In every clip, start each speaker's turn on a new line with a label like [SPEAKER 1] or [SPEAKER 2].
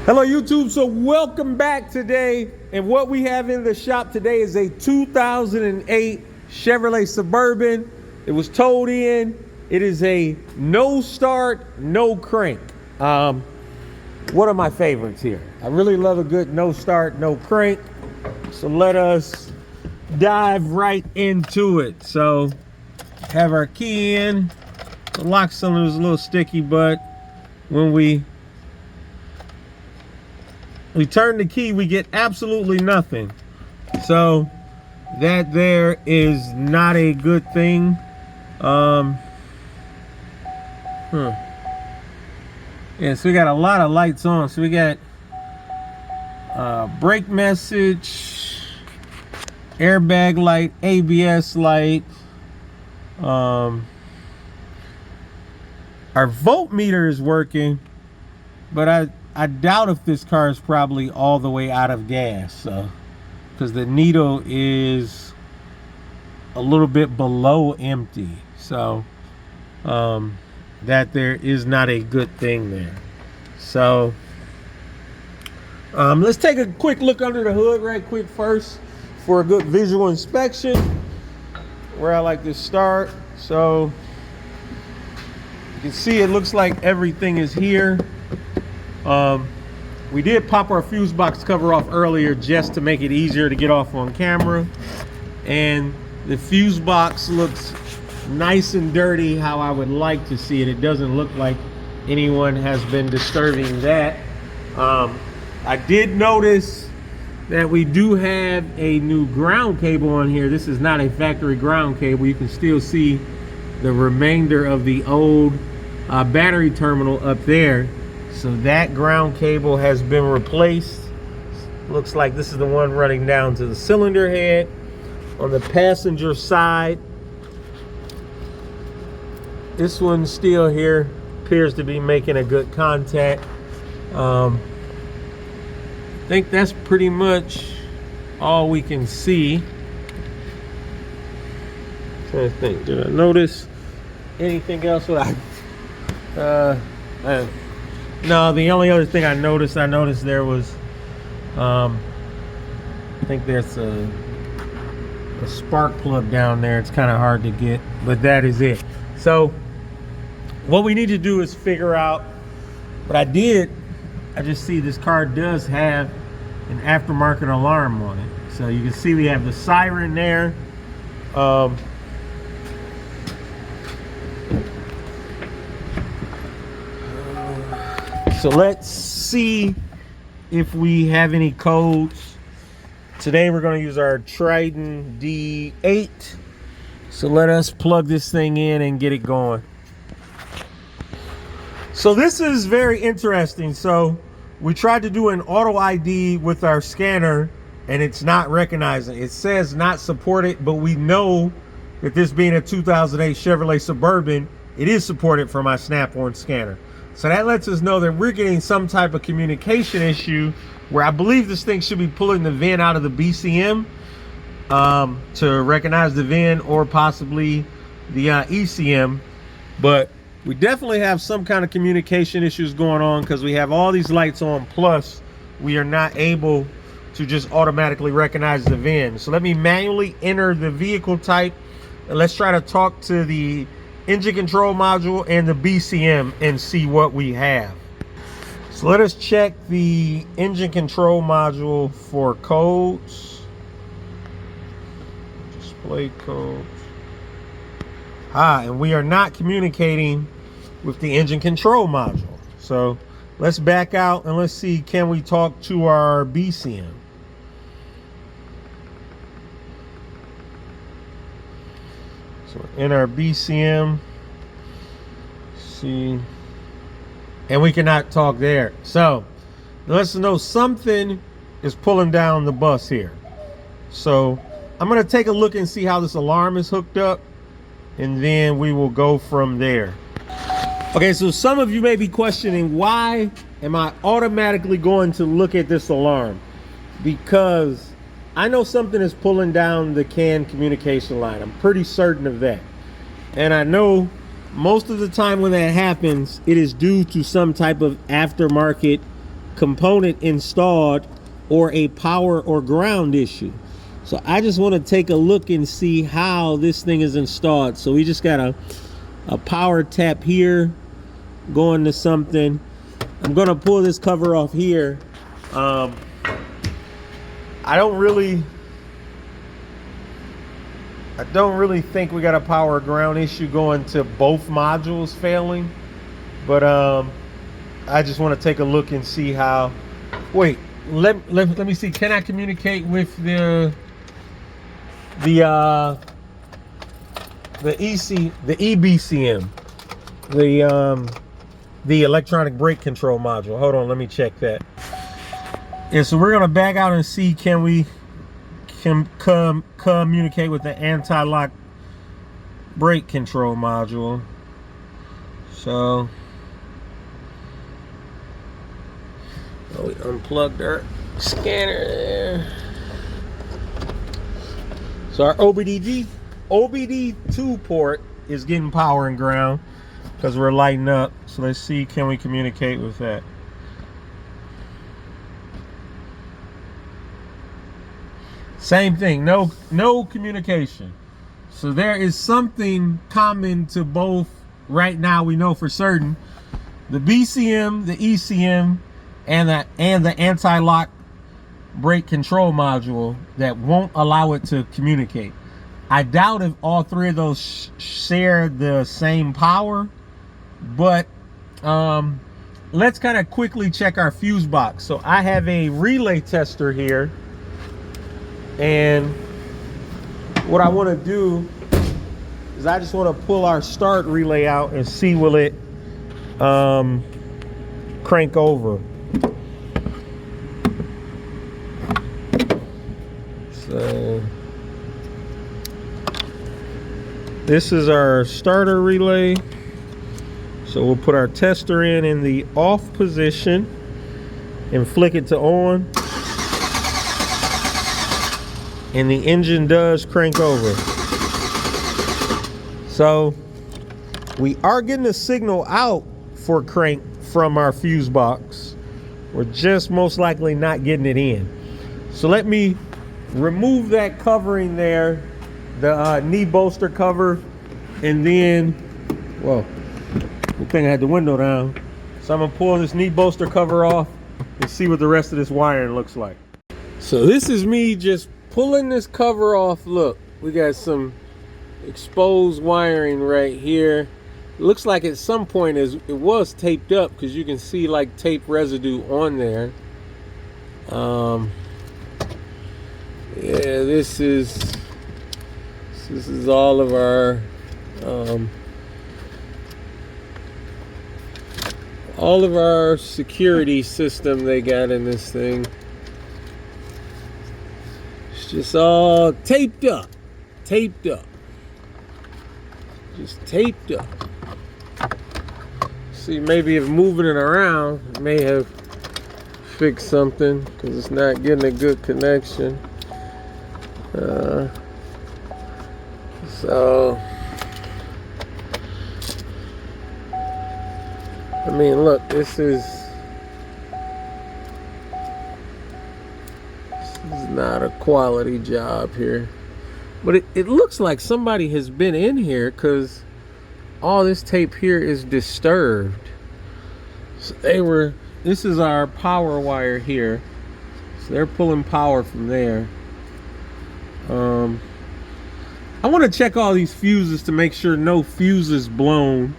[SPEAKER 1] Hello YouTube, so welcome back today. And what we have in the shop today is a 2008 Chevrolet Suburban. It was towed in. It is a no start, no crank. One of my favorites here. I really love a good no start, no crank. So let us dive right into it. So have our key in. The lock cylinder is a little sticky, but when we turn the key, we get absolutely nothing. So that there is not a good thing. Yeah, so we got a lot of lights on. So we got brake message, airbag light, ABS light. Our voltmeter is working, but I doubt if this car is probably all the way out of gas, so because the needle is a little bit below empty, so that there is not a good thing there. So let's take a quick look under the hood right quick first for a good visual inspection, where I like to start. So you can see it looks like everything is here. We did pop our fuse box cover off earlier just to make it easier to get off on camera, and the fuse box looks nice and dirty how I would like to see it. It doesn't look like anyone has been disturbing that. I did notice that we do have a new ground cable on here. This is not a factory ground cable. You can still see the remainder of the old battery terminal up there. So that ground cable has been replaced. Looks like this is the one running down to the cylinder head. On the passenger side, this one's still here. Appears to be making a good contact. I think that's pretty much all we can see. I'm trying to think, did I notice anything else? No, the only other thing I noticed there was, I think there's a spark plug down there. It's kind of hard to get, but that is it. So what we need to do is figure out, but I just see this car does have an aftermarket alarm on it. So you can see we have the siren there. So let's see if we have any codes. Today we're going to use our Triton D8. So let us plug this thing in and get it going. So this is very interesting. So we tried to do an auto ID with our scanner and it's not recognizing. It says not supported, but we know that this being a 2008 Chevrolet Suburban, it is supported for my Snap-on scanner. So that lets us know that we're getting some type of communication issue where I believe this thing should be pulling the VIN out of the BCM to recognize the VIN, or possibly the ECM. But we definitely have some kind of communication issues going on, because we have all these lights on, plus we are not able to just automatically recognize the VIN. So let me manually enter the vehicle type, and let's try to talk to the engine control module and the BCM and see what we have. So let us check the engine control module for codes. Display codes. And we are not communicating with the engine control module. So let's back out and let's see, can we talk to our BCM? So in our BCM, see, and we cannot talk there. So let's know something is pulling down the bus here. So I'm going to take a look and see how this alarm is hooked up, and then we will go from there. Okay, so some of you may be questioning, why am I automatically going to look at this alarm? Because I know something is pulling down the CAN communication line. I'm pretty certain of that. And I know most of the time when that happens, it is due to some type of aftermarket component installed or a power or ground issue. So I just want to take a look and see how this thing is installed. So we just got a power tap here going to something. I'm gonna pull this cover off here. I don't really think we got a power ground issue going to both modules failing, but I just want to take a look and see how. Wait, let me see. Can I communicate with the EBCM, the electronic brake control module? Hold on, let me check that. Yeah, so we're gonna back out and see can we communicate with the anti-lock brake control module. So we unplugged our scanner there. So our OBD2 port is getting power and ground because we're lighting up. So let's see, can we communicate with that? Same thing, no communication. So there is something common to both right now. We know for certain the BCM, the ECM, and the anti-lock brake control module that won't allow it to communicate. I doubt if all three of those share the same power, but let's kind of quickly check our fuse box. So I have a relay tester here, and what I want to do is I just want to pull our start relay out and see will it crank over. So this is our starter relay. So we'll put our tester in the off position and flick it to on. And the engine does crank over. So we are getting a signal out for crank from our fuse box. We're just most likely not getting it in. So let me remove that covering there, the knee bolster cover, and then, well, good thing I had the window down. So I'm gonna pull this knee bolster cover off and see what the rest of this wiring looks like. So this is me just pulling this cover off. Look, we got some exposed wiring right here. It looks like at some point it was taped up because you can see like tape residue on there. Yeah, this is all of our security system they got in this thing. It's just all taped up, just taped up. See, maybe if moving it around, it may have fixed something because it's not getting a good connection. So I mean, look, this is not a quality job here, but it looks like somebody has been in here because all this tape here is disturbed. So this is our power wire here, so they're pulling power from there. I want to check all these fuses to make sure no fuse is blown,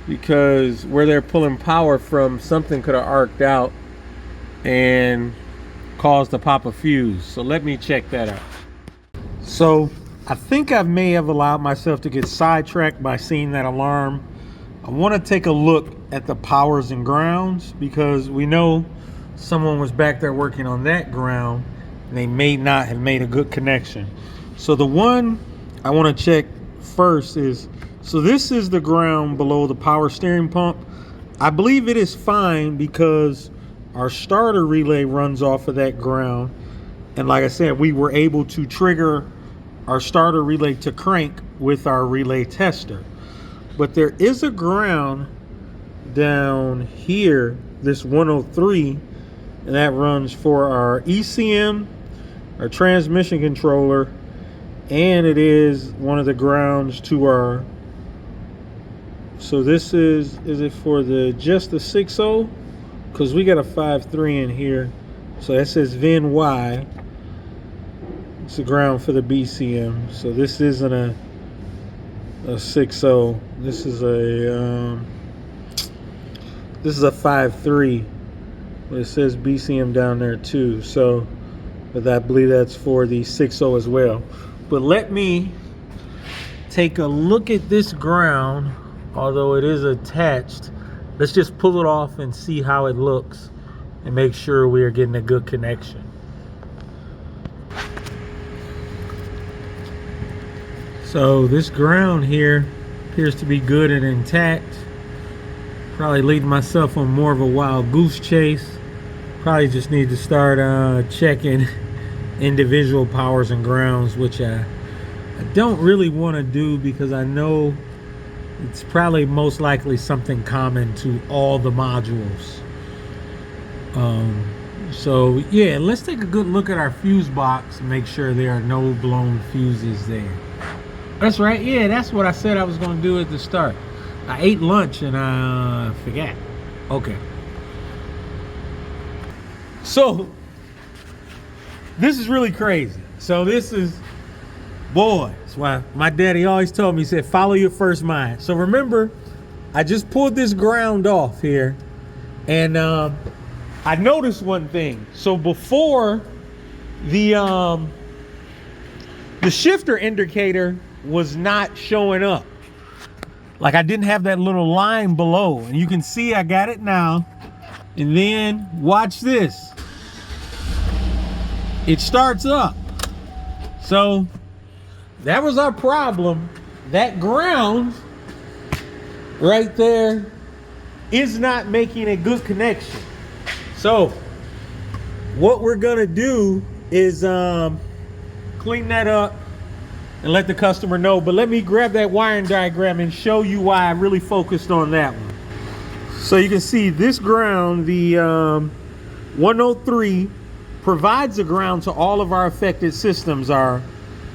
[SPEAKER 1] because where they're pulling power from, something could have arced out and caused to pop a fuse. So let me check that out. So I think I may have allowed myself to get sidetracked by seeing that alarm. I want to take a look at the powers and grounds, because we know someone was back there working on that ground and they may not have made a good connection. So the one I want to check first is, so this is the ground below the power steering pump. I believe it is fine because our starter relay runs off of that ground. And like I said, we were able to trigger our starter relay to crank with our relay tester. But there is a ground down here, this 103, and that runs for our ECM, our transmission controller, and it is one of the grounds to our, so this is it for the just the 6.0, because we got a 5.3 in here, so that says VIN Y. It's the ground for the BCM. So this isn't a 6.0. This is a 5.3, but it says BCM down there too. So, but I believe that's for the 6.0 as well. But let me take a look at this ground. Although it is attached, let's just pull it off and see how it looks and make sure we are getting a good connection. So this ground here appears to be good and intact. Probably leading myself on more of a wild goose chase. Probably just need to start checking individual powers and grounds, which I don't really want to do because I know it's probably most likely something common to all the modules. So yeah, let's take a good look at our fuse box and make sure there are no blown fuses there. That's right, yeah, that's what I said I was going to do at the start. I ate lunch and I forgot. Okay. So this is really crazy. So this is, boy, that's why my daddy always told me, he said, follow your first mind. So remember, I just pulled this ground off here, and I noticed one thing. So before the shifter indicator was not showing up. Like I didn't have that little line below, and you can see I got it now. And then watch this. It starts up. So that was our problem. That ground right there is not making a good connection. So what we're gonna do is clean that up and let the customer know. But let me grab that wiring diagram and show you why I really focused on that one. So you can see this ground, the 103, provides a ground to all of our affected systems. Our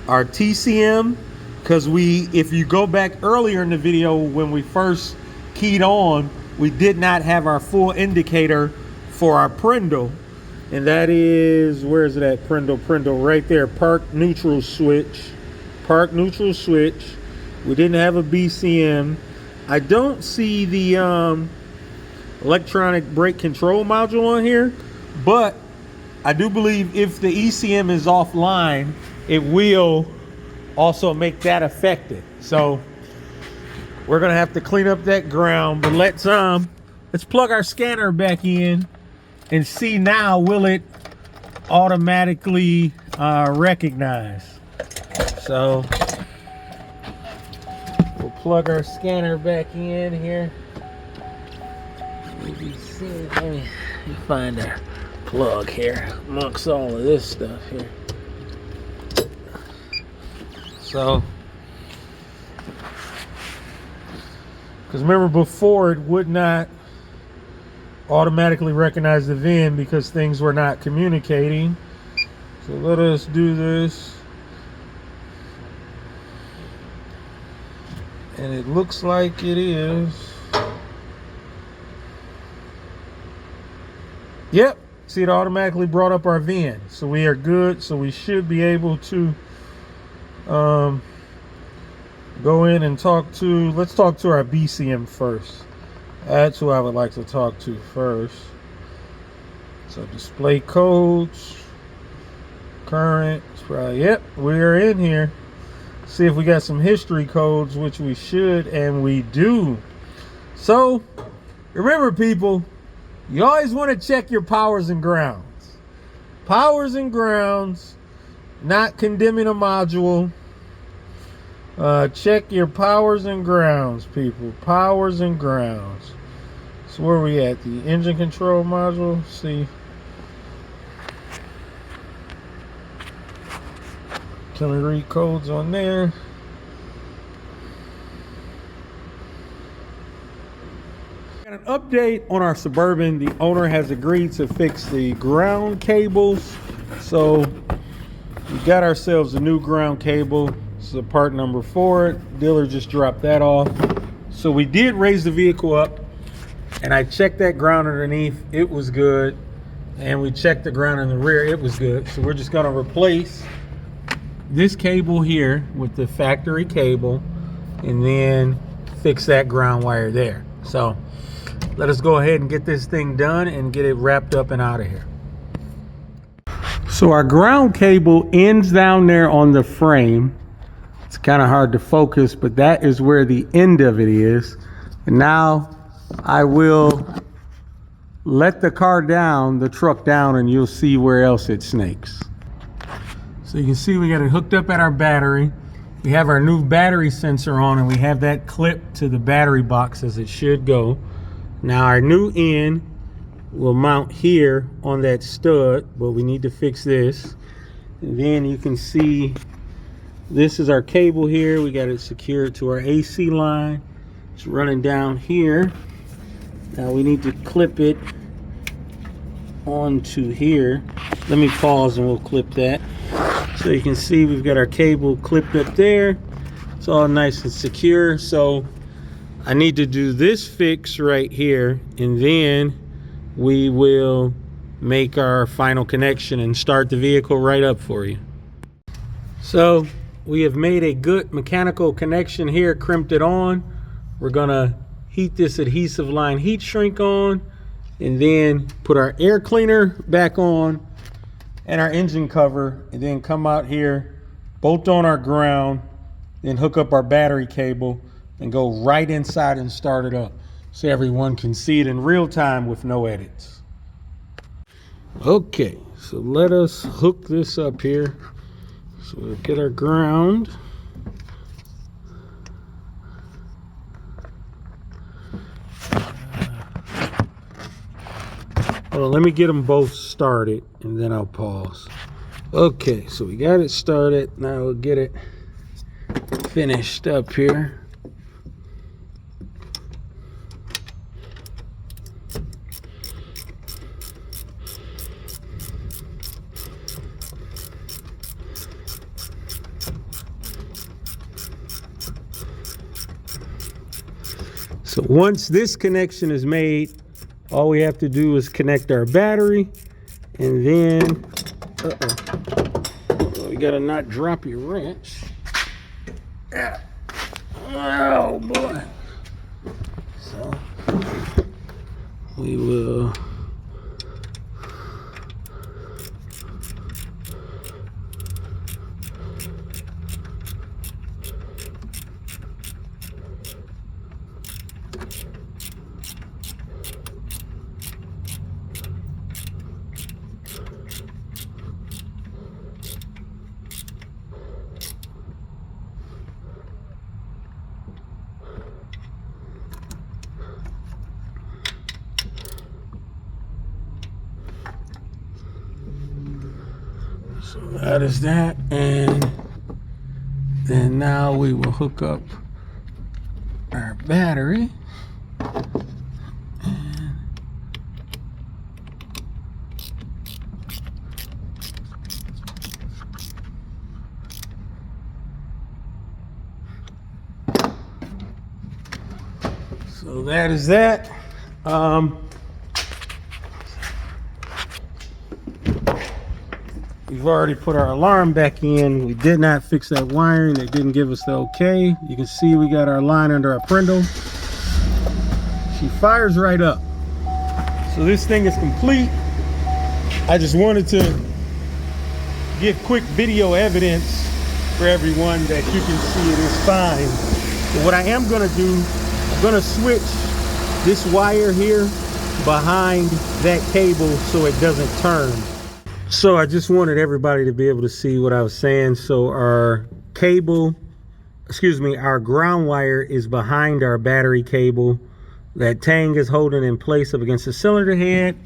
[SPEAKER 1] TCM, because if you go back earlier in the video when we first keyed on, we did not have our full indicator for our Prindle, and that is, where is it at? Prindle right there, park neutral switch. We didn't have a BCM. I don't see the electronic brake control module on here, but I do believe if the ECM is offline, it will also make that affected. So we're gonna have to clean up that ground, but let's plug our scanner back in and see now, will it automatically recognize. So we'll plug our scanner back in here. Let me find our plug here amongst all of this stuff here. So, because remember before, it would not automatically recognize the VIN because things were not communicating. So let us do this. And it looks like it is. Yep, see, it automatically brought up our VIN. So we are good. So we should be able to go in and let's talk to our BCM first. That's who I would like to talk to first. So display codes, current, probably, yep, we're in here. See if we got some history codes, which we should, and we do. So remember, people, you always want to check your powers and grounds. Powers and grounds, not condemning a module. Check your powers and grounds, people. Powers and grounds. So where are we at? The engine control module. See. Can we read codes on there? update on our Suburban. The owner has agreed to fix the ground cables. So we got ourselves a new ground cable. This is a part number 4. Dealer just dropped that off. So we did raise the vehicle up, and I checked that ground underneath. It was good. And we checked the ground in the rear. It was good. So we're just going to replace this cable here with the factory cable, and then fix that ground wire there. So let us go ahead and get this thing done and get it wrapped up and out of here. So our ground cable ends down there on the frame. It's kind of hard to focus, but that is where the end of it is. And now I will let the car down, the truck down, and you'll see where else it snakes. So you can see we got it hooked up at our battery. We have our new battery sensor on, and we have that clipped to the battery box as it should go. Now our new end will mount here on that stud, but we need to fix this. And then you can see this is our cable here. We got it secured to our AC line. It's running down here. Now we need to clip it onto here. Let me pause and we'll clip that. So you can see we've got our cable clipped up there. It's all nice and secure. So I need to do this fix right here, and then we will make our final connection and start the vehicle right up for you. So we have made a good mechanical connection here, crimped it on. We're gonna heat this adhesive line heat shrink on, and then put our air cleaner back on and our engine cover, and then come out here, bolt on our ground, then hook up our battery cable and go right inside and start it up so everyone can see it in real time with no edits. Okay, so let us hook this up here. So we'll get our ground. Hold on, let me get them both started and then I'll pause. Okay, so we got it started. Now we'll get it finished up here. So once this connection is made, all we have to do is connect our battery, and then, you gotta not drop your wrench. Oh boy. So we will so that is that, and then now we will hook up our battery. So that is that. We've already put our alarm back in. We did not fix that wiring. They didn't give us the okay. You can see we got our line under our prindle. She fires right up. So this thing is complete. I just wanted to give quick video evidence for everyone that you can see it is fine. So what I am gonna do, I'm gonna switch this wire here behind that cable so it doesn't turn. So I just wanted everybody to be able to see what I was saying. So our cable, our ground wire is behind our battery cable. That tang is holding in place up against the cylinder head.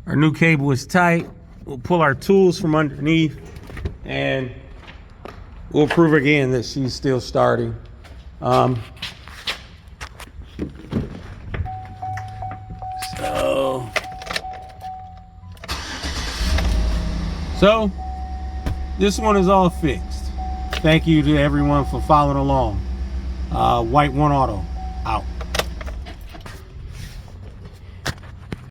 [SPEAKER 1] Our new cable is tight. We'll pull our tools from underneath and we'll prove again that she's still So this one is all fixed. Thank you to everyone for following along. White One Auto out.